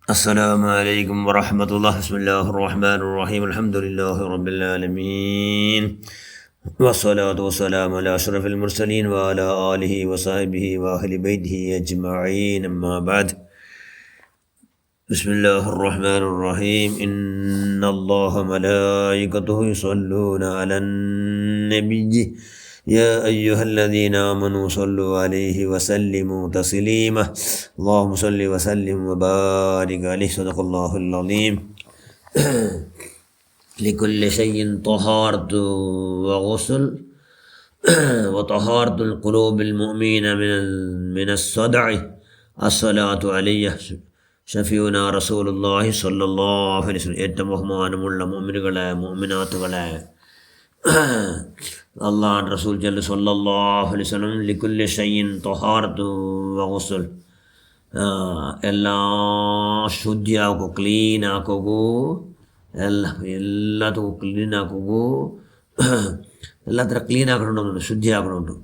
السلام عليكم ورحمة الله. بسم الله الرحمن الرحيم. الحمد لله رب العالمين، والصلاة والسلام على أشرف المرسلين وعلى آله وصحبه وأهل بيته أجمعين، أما بعد. بسم الله الرحمن الرحيم. إن الله ملائكته يصلون على النبي يا أيها الذين آمنوا صلوا عليه وسلموا تسليما. اللهم صل وسلم وبارك عليه. صدق الله العظيم. لكل شيء طهارة وغسل، وطهارة القلوب المؤمنين من الصدع الصلاة عليه ഷഫീഉനാ റസൂലുള്ളാഹി സ്വല്ലല്ലാഹു അലൈഹി വസല്ലം. ഏറ്റവും ബഹുമാനമുള്ള മുഅ്മിനുകളെ മുഅ്മിനാത്തുകളെ, അല്ലാഹുവിൻ്റെ റസൂൽ സ്വല്ലല്ലാഹു അലൈഹി വസല്ലം ലികുല്ലി ഷൈഇൻ ത്വഹാറത്തു വഗുസ്ൽ, എല്ലാ ശുദ്ധിയാക്കൂ, ക്ലീനാക്കൂ, എല്ലാത്തും ക്ലീനാക്കൂ, എല്ലാത്തിനും ക്ലീനാക്കണമെന്നുണ്ട്, ശുദ്ധിയാക്കണമുണ്ട്.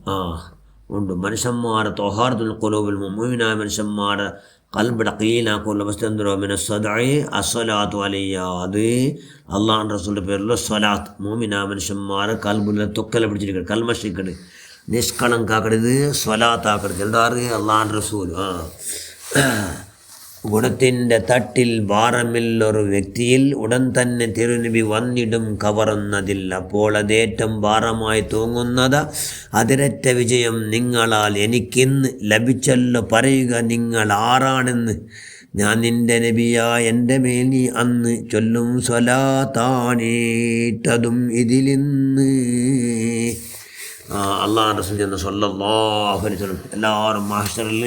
ഉണ്ട്. മനുഷ്യന്മാരെ ത്വഹാറത്തുൽ ഖുലൂബിൽ മുഅ്മിനായ മനുഷ്യന്മാരെ കൽബിടെ ക്ലീനാക്കുള്ള വസ്തുന്തരോ മിന സ്വദഇ അസ്സലാത്തു അലയ്യ. അത് അള്ളാഹുവിൻ്റെ റസൂലിൻ്റെ പേരിലുള്ള സ്വലാത്ത്. മുഅ്മിനായ മനുഷ്യന്മാരെ കൽബിലെ തൊക്കല പിടിച്ചിരിക്കണം, കൽമഷിക്കട് നിഷ്കളങ്കാക്കരുത്, സ്വലാത്താക്കരുത്. എന്താറ് അള്ളാഹുവിൻ്റെ റസൂൽ. ഗുണത്തിൻ്റെ തട്ടിൽ ഭാരമില്ലൊരു വ്യക്തിയിൽ ഉടൻ തന്നെ തിരുനബി വന്നിടും കവറുന്നതിൽ. അപ്പോൾ അതേറ്റം ഭാരമായി തൂങ്ങുന്നത് അതിരറ്റ വിജയം നിങ്ങളാൽ എനിക്കിന്ന് ലഭിച്ചല്ലോ. പറയുക നിങ്ങൾ ആരാണെന്ന്. ഞാൻ നിൻ്റെ നബിയാ, എൻ്റെ മേൽ നീ അന്ന് ചൊല്ലും സ്വലാത്താണീട്ടതും ഇതിലിന്ന്. അള്ളാഹു റസൂൽ സ്വല്ലല്ലാഹു അലൈഹി വസല്ലം. എല്ലാവരും മഹ്ശറിൽ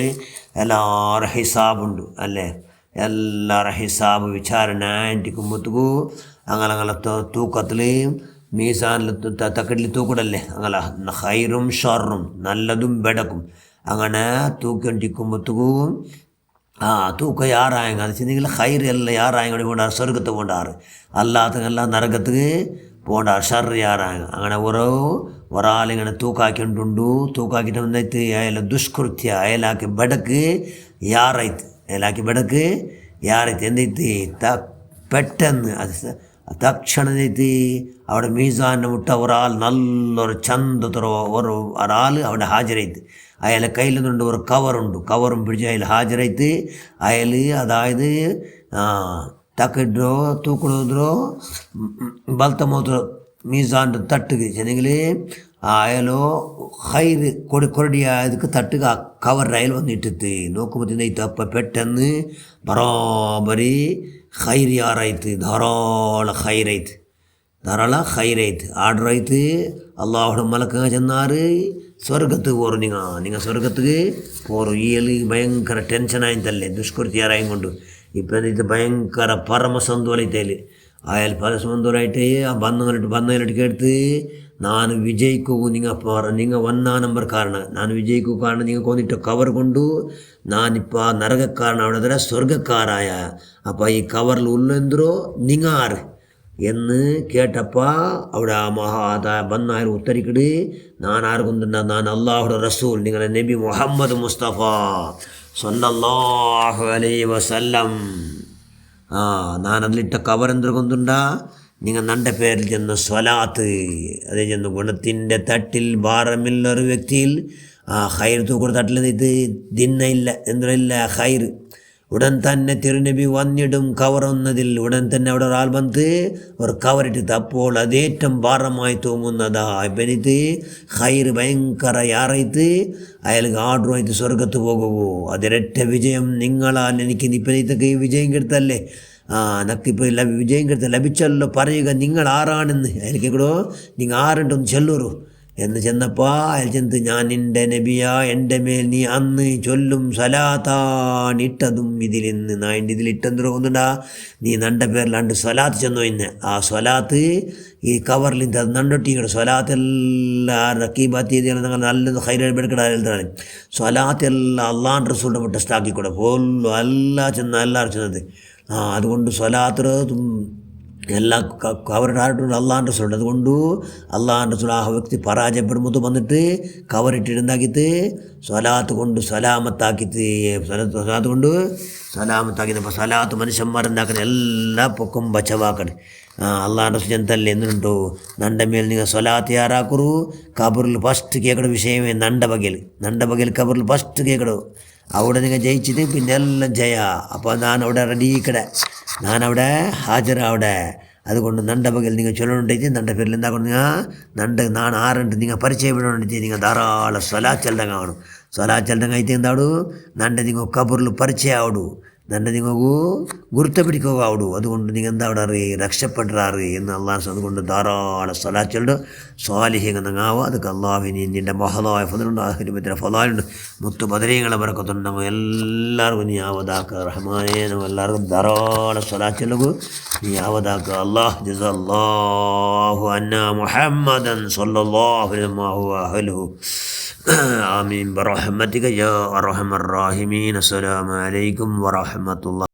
എല്ലാവരും ഹിസാബുണ്ട് അല്ലേ? എല്ലാവരും ഹിസാബ് വിചാരണ ആൻറ്റിക്കുമ്പത്തുക്കൂ അങ്ങനെ തൂക്കത്തിൽ മീസാനിൽ തക്കടിൽ തൂക്കടല്ലേ, അങ്ങനെ ഹൈറും ഷറും നല്ലതും ബെടക്കും അങ്ങനെ തൂക്കണ്ടിക്കുമ്പത്തുക്കും തൂക്ക യാറായങ്ങ അത് ചെന്നെങ്കിൽ ഹൈറ് എല്ലാം യാറായങ്ങോട്ട് പോണ്ടാറ്, സ്വർഗത്ത് പോണ്ടാറ്, അല്ലാത്തങ്ങെല്ലാം നരകത്തുക്ക് പോണ്ടാറ്, ഷറ് യാറായങ്ങ. അങ്ങനെ ഒരാളിങ്ങനെ തൂക്കാക്കിണ്ടുണ്ടു. തൂക്കാക്കിട്ട് വന്നിട്ട് അയാൾ ദുഷ്കൃത്യ അയാളാക്കി ബെടക്ക് യാറായിത്ത്, അയാളാക്കി ബെടക്ക് യാറായിത്ത്. എന്തൈത്ത് പെട്ടെന്ന് അത് തക്ഷണം അവിടെ മീസാനെ വിട്ട ഒരാൾ നല്ലൊരു ചന്തത്തറോ ഒരാൾ അവിടെ ഹാജരായിത്ത്. അയാളെ കയ്യിൽ നിന്നുണ്ട് ഒരു കവറും പിടിച്ച് അയാൾ ഹാജരായിത്ത്. അയാൾ അതായത് തക്കിട്ടോ തൂക്കിടോ ബൽത്തമോത്ര മീസാൻ്റെ തട്ടുക ചെന്നെങ്കിൽ അയാളോ ഹൈറ് കൊരടിയായതൊക്കെ തട്ടുക കവറിൻ്റെ അയാൾ വന്നിട്ടിത്ത് നോക്കുമ്പോൾ അപ്പം പെട്ടെന്ന് ബറാബരി ഹൈർ യാറായിത്ത്, ധാരാളം ഹൈറായിത്ത് ആർഡറായിത്ത്. അള്ളാഹുടെ മലക്ക ചെന്നാറ് സ്വർഗത്ത് പോറും. നിങ്ങൾ സ്വർഗത്തുക്ക് പോറും. ഈ ഭയങ്കര ടെൻഷനായിട്ടല്ലേ ദുഷ്കൃത്യാറായും കൊണ്ട്. ഇപ്പം ഇത് ഭയങ്കര പരമസന്തോലത്തേൽ അയാൾ പരമസന്തോലായിട്ട് ആ ബന്ധങ്ങളിട്ട് കേട്ട് ನಾನು ವಿಜಯ್ಗೂ നിങ്ങൾ ഒന്നാം നമ്പർ കാരണം ನಾನು ವಿಜಯ್ಗೂ ಕಾರಣ നിങ്ങൾക്ക് വന്നിട്ട് കവർ കൊണ്ടു നാനിപ്പോൾ ആ നരകക്കാരൻ അവിടെ സ്വർഗക്കാരായ. അപ്പോൾ ഈ കവറിൽ ഉള്ളെന്തോ നിങ്ങാറ് എന്ന് കേട്ടപ്പോൾ അവിടെ ആ ബന്നായർ ഉത്തരിക്കട് ഞാൻ ആർക്കൊണ്ടുണ്ട ഞാൻ അള്ളാഹുടെ റസൂൽ നിങ്ങളെ നബി മുഹമ്മദ് മുസ്തഫ സ്വല്ലല്ലാഹു അലൈഹി വസല്ലം. ഞാനതിലിട്ട കവർ എന്തുകൊണ്ടുണ്ട നിങ്ങൾ നൻ്റെ പേരിൽ ചെന്ന സ്വലാത്ത്. അതേ ചെന്ന് ഗുണത്തിൻ്റെ തട്ടിൽ ഭാരമില്ലൊരു വ്യക്തിയിൽ ഹൈർ തൂക്കൂടെ തട്ടിൽ ഇത് ദിന്നയില്ല എന്തില്ല ഹൈർ. ഉടൻ തന്നെ തിരുനബി വന്നിടും കവറുന്നതിൽ. ഉടൻ തന്നെ അവിടെ ഒരാൾ വന്ന് ഒരു കവറിട്ട് അപ്പോൾ അതേറ്റം ഭാരമായി തൂങ്ങുന്നതാ. ഇപ്പം ഇത് ഹൈർ ഭയങ്കര യാറായിട്ട് അയാൾക്ക് ആർഡറുമായിട്ട് സ്വർഗത്ത് പോകുമോ. അതിരറ്റ വിജയം നിങ്ങളാൽ എനിക്ക് ഇപ്പം ഇതൊക്കെ ഈ വിജയം കെടുത്തല്ലേ. നക്കിപ്പോൾ വിജയം കെടുത്ത ലഭിച്ചല്ലോ. പറയുക നിങ്ങൾ ആരാണെന്ന്. അയാൾക്ക് കൂടോ നിങ്ങൾ ആരുണ്ടെന്ന് ചൊല്ലൂറു എന്ന് ചെന്നപ്പോൾ അയാൾ ചെന്ന് ഞാൻ നിൻ്റെ നബിയാ, എൻ്റെ മേൽ നീ അന്ന് ചൊല്ലും സ്വലാത്താണിട്ടതും ഇതിലിന്ന്. നായൻ്റെ ഇതിലിട്ടെന്തോ ഒന്നുണ്ടാ നീ നൻ്റെ പേരിലാണ്ട് സ്വലാത്ത് ചെന്നോ ഇന്ന്. ആ സ്വലാത്ത് ഈ കവറിൽ അത് നണ്ടൊട്ടിയുടെ സ്വലാത്തെല്ലാം റക്കീബാത്ത് ചെയ്ത് നല്ലത് ഹൈറെടുക്കടാൻ സ്വലാത്തെല്ലാം അള്ളാഹുവിൻ്റെ റസൂലിൻ്റെ മുട്ട ടെസ്റ്റാക്കിക്കൂടെ പോലും അല്ല ചെന്ന എല്ലാവരും ചെന്നത്. അതുകൊണ്ട് സ്വലാത്ത് എല്ലാ കവറിട്ട് ആയിട്ടുണ്ട് അള്ളാഹാൻ്റെ റസൂലുണ്ട്. അതുകൊണ്ട് അള്ളാഹാൻ്റെ റസൂൽ ആ വ്യക്തി പരാജയപ്പെടുമ്പോൾ വന്നിട്ട് കവറിട്ടിരുന്നാക്കിയിട്ട് സ്വലാത്ത് കൊണ്ട് സലാമത്താക്കിയിട്ട് സ്വലാത്ത് കൊണ്ട് സലാമത്താക്കിയിട്ട് അപ്പോൾ സലാത്ത് മനുഷ്യന്മാരെന്താക്കണം എല്ലാ പൊക്കും ബച്ചവാക്കണേ. അള്ളാഹാൻ്റെ റസൂൽ ಎಂತಲ್ಲಿ ಎಂದುಂಟು ನಂಡ ಮೇಲೆ ನೀವು ಸ್ವಲಾತ್ ಯಾರಾಕರು ಕಬರ್ಲು ಫಸ್ಟ್ ಕೇಕಡು ವಿಷಯವೇ ನಂಡ ಬಗೆಲ್ ಕಬರ್ಲು ಫಸ್ಟ್ ಕೇಕಡು അവിടെ നിങ്ങൾ ജയിച്ചത് പിന്നെ എല്ലാം ജയ. അപ്പോൾ ഞാനവിടെ റെഡി കട ഞാനവിടെ ഹാജരാവിടെ. അതുകൊണ്ട് നണ്ട പകൽ നിങ്ങൾ ചൊല്ലുന്നുണ്ടെങ്കിൽ നണ്ട പേരിൽ എന്താക്കണം നിങ്ങൾ നണ്ട് നാണ് ആറുണ്ട് നിങ്ങൾ പരിചയപ്പെടണമെങ്കിൽ നിങ്ങൾ ധാരാളം സ്വലാച്ചെല്ലാം കാണും. സ്വലാച്ചെല്ലാം കഴിച്ച് എന്താടു നണ്ട നിങ്ങൾ കബറിൽ പരിചയം ആവിടു, നണ്ട നിങ്ങൾക്ക് ഗുരുത്ത പിടിക്കുക ആവിടു. അതുകൊണ്ട് നിങ്ങൾ എന്താ അവിടെ രക്ഷപ്പെടാറ് എന്ന് അള്ളാഹ്. അതുകൊണ്ട് ധാരാളം സ്വലാച്ചുണ്ട് സ്വാലിഹ്യങ്ങൾ നങ്ങാവുക. അതൊക്കെ അള്ളാഹുവിന് നിൻ്റെ മഹലായ ഫലുണ്ട്, ആഹുരിമത്തിൻ്റെ ഫലാലുണ്ട്, മുത്തു ബദരീങ്ങളെ പറക്കത്തുണ്ട്. നമ്മൾ എല്ലാവർക്കും നീ ആവതാക്കുക റഹ്മാനെ. നമ്മൾ എല്ലാവർക്കും ധാരാളം സ്വലാച്ചുള്ളൂ നീ ആവതാക്കുക. അള്ളാഹ് ജസല്ലാഹു അന്ന മുഹമ്മദൻ സ്വല്ലല്ലാഹു അലൈഹി വസല്ലം. ആമീൻ ബിറഹ്മതിക യാ അർഹമർ റഹീമീൻ. അസ്സലാമു അലൈക്കും വറഹ്മത്തുള്ളാഹി.